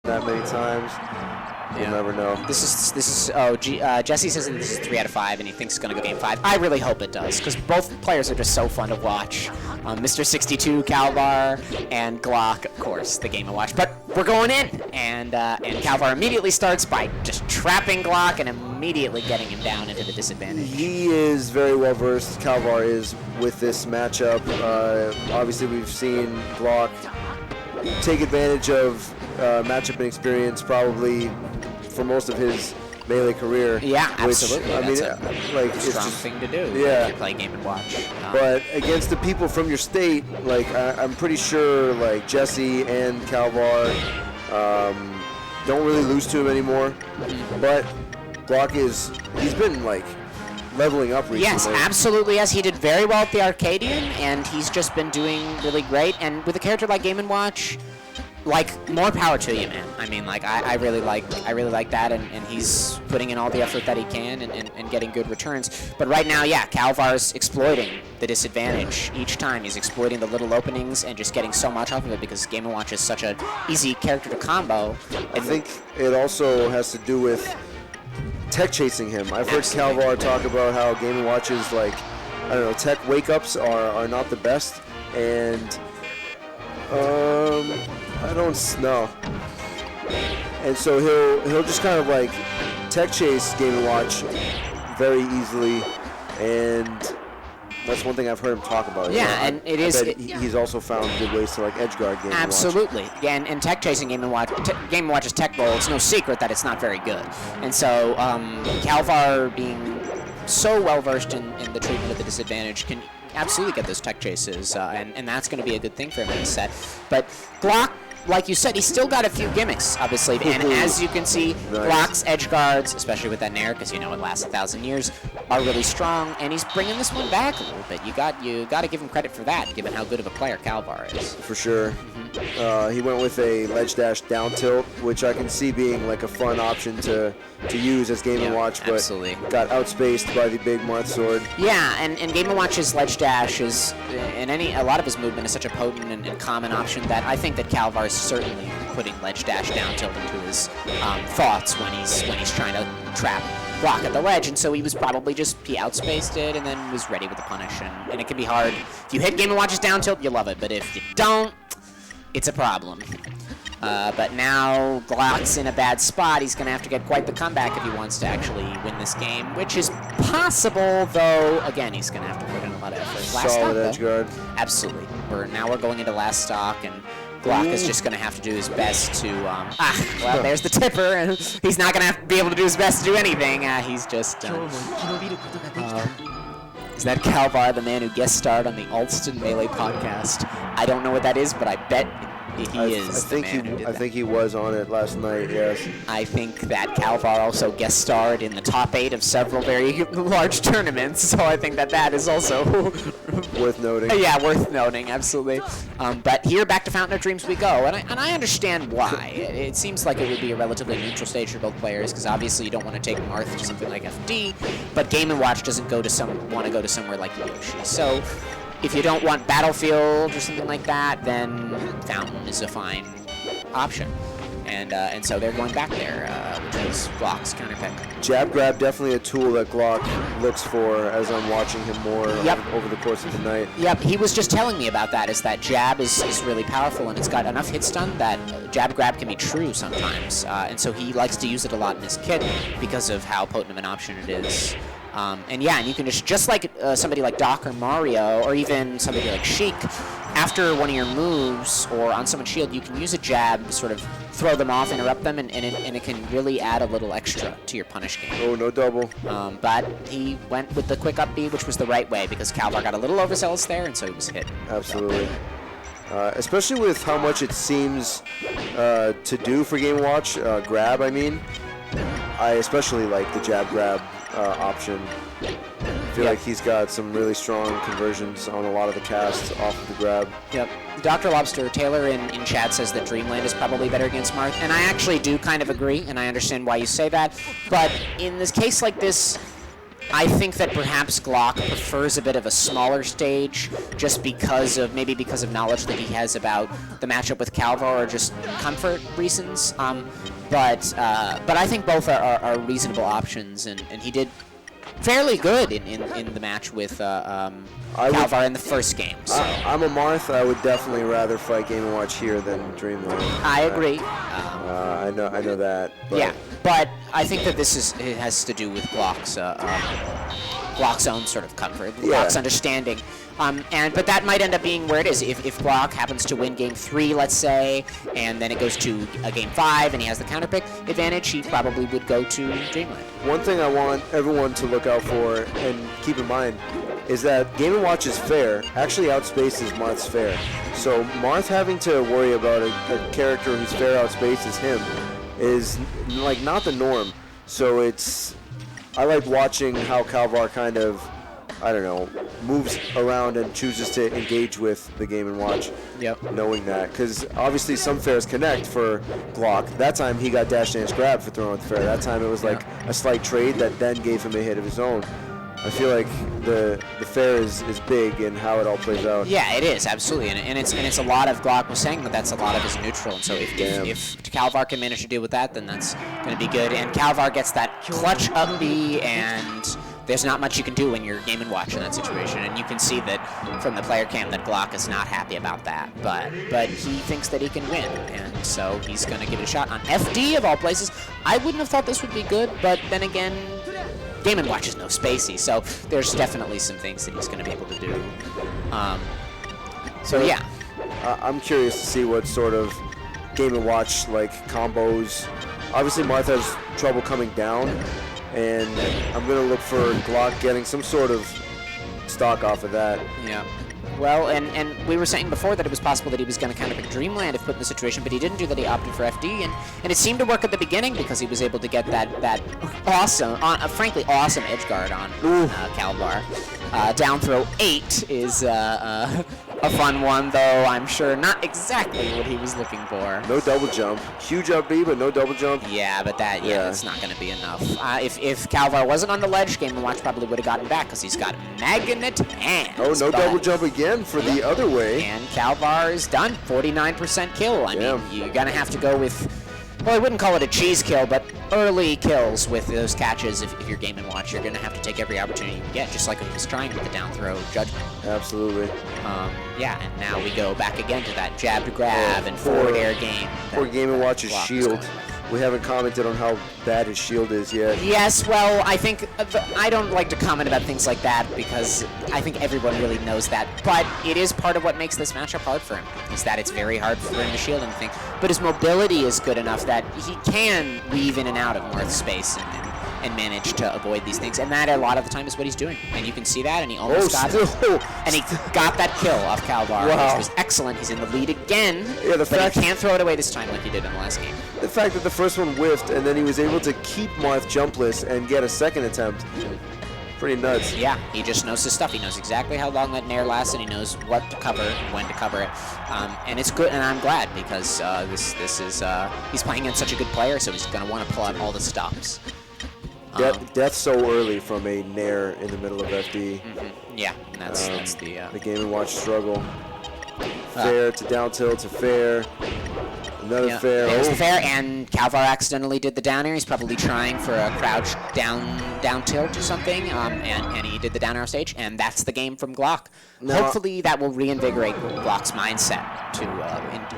that many times. You'll never know. This is. Jesse says this is 3 out of 5, and he thinks it's going to go Game 5. I really hope it does, because both players are just so fun to watch. Mr. 62, Kalvar, and Glock, of course, the game to watch. But we're going in, and Kalvar immediately starts by just trapping Glock and immediately getting him down into the disadvantage. He is very well versed. Kalvar is with this matchup. Obviously, we've seen Glock take advantage of matchup inexperience probably for most of his melee career. Yeah, absolutely. Which, That's a strong thing to do. Yeah. If you play Game & Watch. But against the people from your state, I'm pretty sure Jesse and Kalvar don't really lose to him anymore. But Glock he's been leveling up recently. Yes, absolutely. Yes, he did very well at the Arcadian, and he's just been doing really great. And with a character like Game & Watch, more power to you, man. I mean, I really like that, and he's putting in all the effort that he can and getting good returns. But right now, yeah, Kalvar's exploiting the disadvantage each time. He's exploiting the little openings and just getting so much off of it because Game & Watch is such an easy character to combo. I think it also has to do with tech chasing him. I've heard Kalvar talk about how Game & Watch's tech wake-ups are not the best, and I don't know. And so he'll just kind of tech chase Game & Watch very easily, and that's one thing I've heard him talk about. Yeah, and it is. He's also found good ways to edge guard Game & Watch. Absolutely. Yeah, and tech chasing Game & Watch, Game & Watch's tech roll, it's no secret that it's not very good. And so Kalvar, being so well versed in the treatment of the disadvantage, can absolutely get those tech chases, and that's going to be a good thing for him in the set. But Glock, like you said, he's still got a few gimmicks, obviously, and as you can see, Glock's edge guards, especially with that Nair, because it lasts 1,000 years, are really strong, and he's bringing this one back a little bit. You got to give him credit for that, given how good of a player Kalvar is. For sure. He went with a ledge dash down tilt, which I can see being a fun option to use as Game & Watch, but absolutely. Got outspaced by the big Marth sword. Yeah, and Game & Watch's ledge dash is, a lot of his movement is such a potent and common option that I think that Kalvar is certainly putting ledge dash down tilt into his thoughts when he's trying to trap Glock at the ledge, and so he was probably he outspaced it and then was ready with the punish, and it can be hard. If you hit Game & Watch's down tilt, you love it, but if you don't, it's a problem. But now Glock's in a bad spot. He's going to have to get quite the comeback if he wants to actually win this game, which is possible, though, again, he's going to have to put in a lot of effort. Solid edge guard. Absolutely. We're going into last stock, and Glock is just going to have to do his best to, well, there's the tipper, and he's not going to be able to do his best to do anything. He's just, is that Kalvar, the man who guest starred on the Alston Melee podcast? I don't know what that is, but I bet he is. I think he was on it last night, yes. I think that Kalvar also guest starred in the top 8 of several very large tournaments, so I think that is also worth noting. Yeah, worth noting, absolutely. But here, back to Fountain of Dreams we go, and I understand why. It seems like it would be a relatively neutral stage for both players, because obviously you don't want to take Marth to something like FD, but Game & Watch doesn't want to go to somewhere like Yoshi. So if you don't want Battlefield or something like that, then Fountain is a fine option. And so they're going back there, which is Glock's counter pick. Jab grab, definitely a tool that Glock looks for as I'm watching him more over the course of the night. Yep, he was just telling me about that, is that jab is really powerful, and it's got enough hit stun that jab grab can be true sometimes. And so he likes to use it a lot in his kit because of how potent of an option it is. And you can just like somebody like Doc or Mario, or even somebody like Sheik, after one of your moves or on someone's shield, you can use a jab to sort of throw them off, interrupt them, and it can really add a little extra to your punish game. Oh, no double. But he went with the quick up B, which was the right way, because Kalvar got a little overzealous there, and so he was hit. Absolutely. Especially with how much it seems to do for Game & Watch, grab, I mean. I especially like the jab grab option. I feel like he's got some really strong conversions on a lot of the casts off of the grab. Yep. Dr. Lobster Taylor in chat says that Dreamland is probably better against Marth, and I actually do kind of agree, and I understand why you say that. But in this case like this, I think that perhaps Glock prefers a bit of a smaller stage, just because of knowledge that he has about the matchup with Kalvar, or just comfort reasons. But I think both are reasonable options, and he did fairly good in the match with Kalvar in the first game. So. I'm a Marth. I would definitely rather fight Game & Watch here than Dreamland. I agree. I know that. But yeah, but I think that it has to do with Glock's own sort of comfort, Glock's understanding. But that might end up being where it is. If Glock happens to win Game 3, let's say, and then it goes to a Game 5, and he has the counterpick advantage, he probably would go to Dreamland. One thing I want everyone to look out for and keep in mind is that Game & Watch's fair actually outspaces Marth's fair. So Marth having to worry about a character whose fair outspaces him is like not the norm. So I like watching how Kalvar kind of, I don't know, moves around and chooses to engage with the Game & Watch. Yep. Knowing that, because obviously some fairs connect for Glock. That time he got dash dance grab for throwing out the fair. That time it was like a slight trade that then gave him a hit of his own. I feel like the fair is big in how it all plays out. Yeah, it is, absolutely, and it's a lot of Glock was saying that's a lot of his neutral, and so if Kalvar can manage to deal with that, then that's going to be good. And Kalvar gets that clutch up B, and there's not much you can do when you're Game & Watch in that situation, and you can see that from the player cam that Glock is not happy about that, but he thinks that he can win, and so he's going to give it a shot on FD of all places. I wouldn't have thought this would be good, but then again, Game & Watch is no spacey, so there's definitely some things that he's going to be able to do. So yeah. I'm curious to see what sort of Game & Watch like combos. Obviously Marth has trouble coming down, and I'm going to look for Glock getting some sort of stock off of that. Yeah. Well, and we were saying before that it was possible that he was going to kind of pick Dreamland if put in the situation, but he didn't do that. He opted for FD, and it seemed to work at the beginning because he was able to get that awesome, frankly awesome edge guard on Kalvar. Down throw 8 is a fun one, though I'm sure not exactly what he was looking for. No double jump. Huge up B, but no double jump. Yeah, but that's not going to be enough. If Kalvar wasn't on the ledge, Game & Watch probably would have gotten back because he's got magnet hands. Oh, no double jump again for the other way. And Kalvar is done. 49% kill. I mean, you're going to have to go with, well, I wouldn't call it a cheese kill, but early kills with those catches. If you're Game & Watch, you're going to have to take every opportunity you can get, just like he was trying with the down throw judgment. Absolutely. And now we go back again to that jab to grab and forward air game. Poor Game & Watch's shield. We haven't commented on how bad his shield is yet. Yes, well, I think I don't like to comment about things like that because I think everyone really knows that. But it is part of what makes this matchup hard for him, is that it's very hard for him to shield anything. But his mobility is good enough that he can weave in and out of Marth's space and manage to avoid these things. And that, a lot of the time, is what he's doing. And you can see that, and he almost got it. And he got that kill off Kalvar, which was excellent. He's in the lead again, but he can't throw it away this time like he did in the last game. The fact that the first one whiffed, and then he was able to keep Marth jumpless and get a second attempt. Pretty nuts. Yeah, he just knows his stuff. He knows exactly how long that nair lasts, and he knows what to cover and when to cover it. And it's good, and I'm glad because this is he's playing against such a good player, so he's going to want to pull out all the stops. Death so early from a nair in the middle of FD. Yeah, that's the Game & Watch struggle. Fair to down tilt to fair. Another fair. There's the fair, and Kalvar accidentally did the down air. He's probably trying for a crouch down tilt or something, and he did the down arrow stage, and that's the game from Glock. Now, hopefully that will reinvigorate Glock's mindset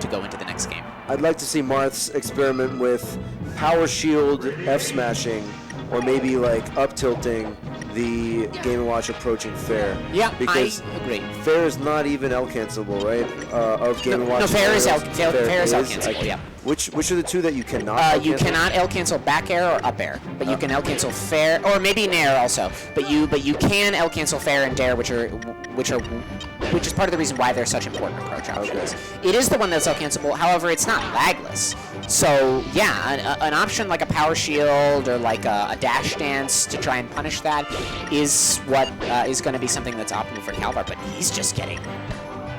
to go into the next game. I'd like to see Marth's experiment with power shield F smashing, or maybe like up tilting the Game & Watch approaching fair. Yeah, because I agree. Fair is not even L cancelable, right? Of Game & Watch. No, fair is L cancelable. Yeah. Which are the two that you cannot? You cannot L cancel back air or up air, but you can L cancel fair or maybe nair also. But you can L cancel fair and dare, which is part of the reason why they're such important approach options. Okay. It is the one that's L cancelable. However, it's not lagless. So yeah, an option like a power shield or like a dash dance to try and punish that is what is going to be something that's optimal for Kalvar. But he's just getting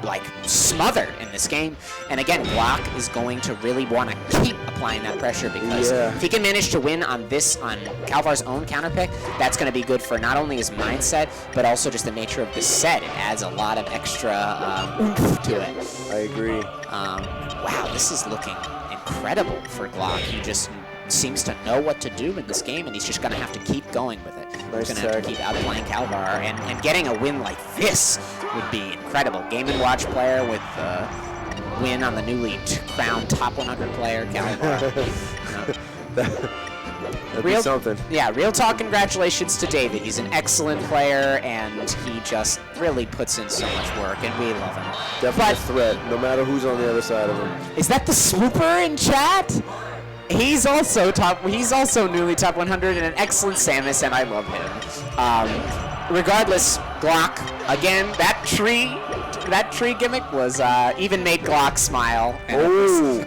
like smothered in this game, and again, Glock is going to really want to keep a applying that pressure, because if he can manage to win on Kalvar's own counter pick, that's going to be good for not only his mindset, but also just the nature of the set. It adds a lot of extra oomph to it. I agree. Wow, this is looking incredible for Glock. He just seems to know what to do in this game, and he's just going to have to keep going with it. Nice He's going to have to keep outplaying Kalvar, and getting a win like this would be incredible. Game & Watch player with win on the newly crowned top 100 player, Kalvar. That'd be something. Yeah, real talk, congratulations to David. He's an excellent player, and he just really puts in so much work, and we love him. Definitely a threat, no matter who's on the other side of him. Is that the swooper in chat? He's also newly top 100 and an excellent Samus, and I love him. Regardless, Glock, again, that tree gimmick was even made Glock smile. Oh,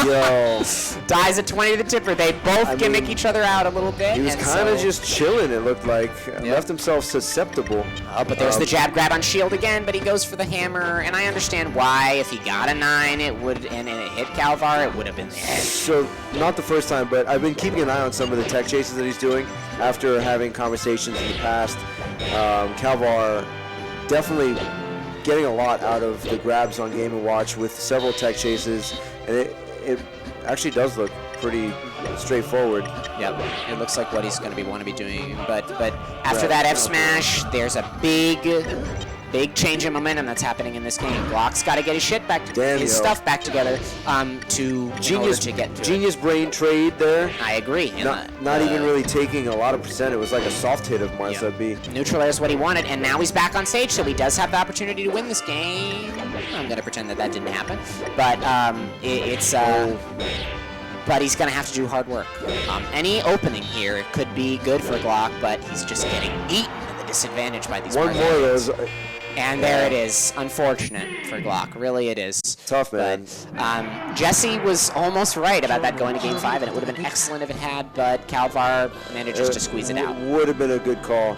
yo. Dies at 20 to the tipper. They both gimmick each other out a little bit. He was kind of just chilling, it looked like. Left himself susceptible. Oh, but there's the jab grab on shield again, but he goes for the hammer, and I understand why. If he got a 9, and it hit Kalvar, it would have been the edge. So, not the first time, but I've been keeping an eye on some of the tech chases that he's doing after having conversations in the past. Kalvar definitely getting a lot out of the grabs on Game & Watch with several tech chases, and it actually does look pretty straightforward. Yep, it looks like what he's going to want to be doing, but after that F smash, there's a big change in momentum that's happening in this game. Glock's got to get his shit back together, his stuff back together, to get to genius brain trade there. I agree. Not even really taking a lot of percent. It was like a soft hit of Marth. Neutral air is what he wanted, and now he's back on stage, so he does have the opportunity to win this game. I'm going to pretend that didn't happen, but but he's going to have to do hard work. Any opening here could be good for Glock, but he's just getting eaten at the disadvantage by these one more of those. And there it is. Unfortunate for Glock. Really, it is. Tough, man. But, Jesse was almost right about that going to Game 5, and it would have been excellent if it had, but Kalvar manages to squeeze it out. Would have been a good call.